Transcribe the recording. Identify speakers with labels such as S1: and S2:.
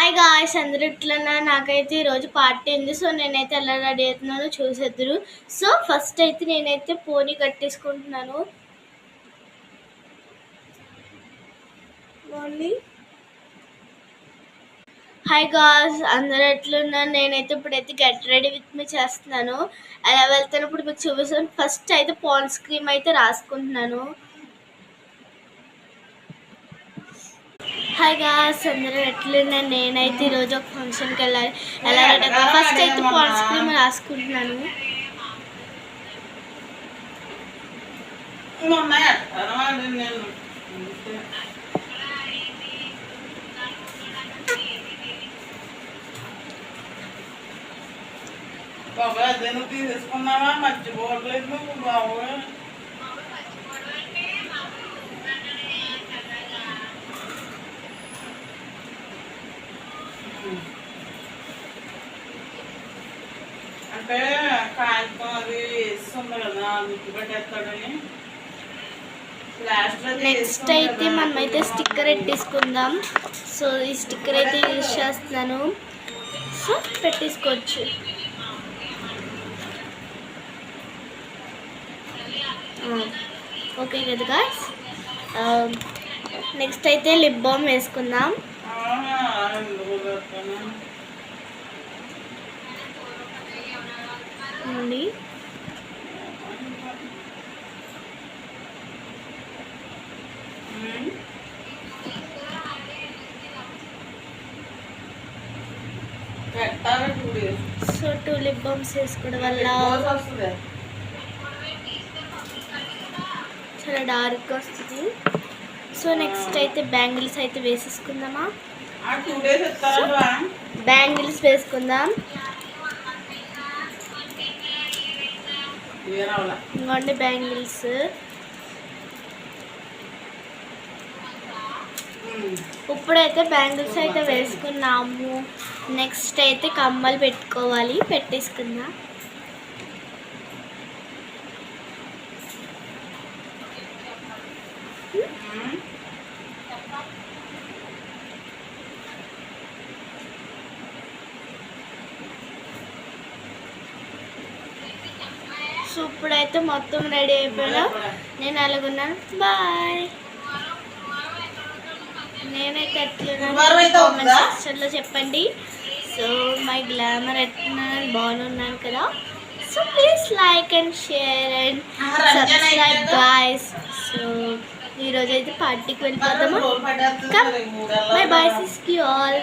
S1: Hi guys, అందరూ ఇట్లన్నా. నాకైతే ఈరోజు పార్టీ ఉంది. సో నేనైతే ఎలా రెడీ అవుతున్నానో చూసేద్దరు. సో ఫస్ట్ అయితే నేనైతే పోనీ కట్టేసుకుంటున్నాను. హాయ్ గాయ్స్, అందరూ ఎట్లున్నారు? నేనైతే ఇప్పుడైతే గెట్ రెడీ విత్ మీ చేస్తున్నాను. ఎలా వెళ్తాను ఇప్పుడు మీకు చూపిస్తాను. ఫస్ట్ అయితే పాండ్స్ క్రీమ్ అయితే రాసుకుంటున్నాను. హాయ్ గాయ్స్, అందరూ ఎట్లున్నారు? నేనైతే ఈరోజు ఒక ఫంక్షన్కి వెళ్ళాలి. ఎలా రెడీ ఫస్ట్ అయితే పాండ్స్ క్రీమ్ రాసుకుంటున్నాను.
S2: బాబా అదేను తీసుకున్నావా? మర్చిపోవట్లేదు బాబు. అంటే కాగితం అది వేస్తుంది కదా, గుర్తు పెట్టేస్తాడని.
S1: నెక్స్ట్ అయితే మనమైతే స్టిక్కర్ పెట్టేసుకుందాం. సో ఈ స్టిక్కర్ అయితే యూజ్ చేస్తున్నాను. సో పెట్టేసుకోవచ్చు. ఓకే కదా గాయ్స్, నెక్స్ట్ అయితే లిప్ బామ్ వేసుకుందాం. సో 2 లిప్ బామ్స్ వేసుకోవడం వల్ల చాలా డార్క్గా వస్తుంది. సో నెక్స్ట్ అయితే బ్యాంగిల్స్ అయితే వేసేసుకుందామా. బ్యాంగిల్స్ వేసుకుందాం. ఇంకోండి బ్యాంగిల్స్. ఇప్పుడైతే బ్యాంగిల్స్ అయితే వేసుకున్నాము. నెక్స్ట్ అయితే కమ్మలు పెట్టుకోవాలి. పెట్టేసుకుందాం. సో ఇప్పుడైతే మొత్తం రెడీ అయిపోయినా. నేను అలాగున్నాను. బాయ్. నేనైతే ఎట్లా సెక్షన్లో చెప్పండి. సో మై గ్లామర్ ఎట్లున్నాను, బాగున్నాను కదా. So please like and share and subscribe guys. So ఈరోజు అయితే పార్టీకి వెళ్ళిపోతాము. Bye bye, see you all.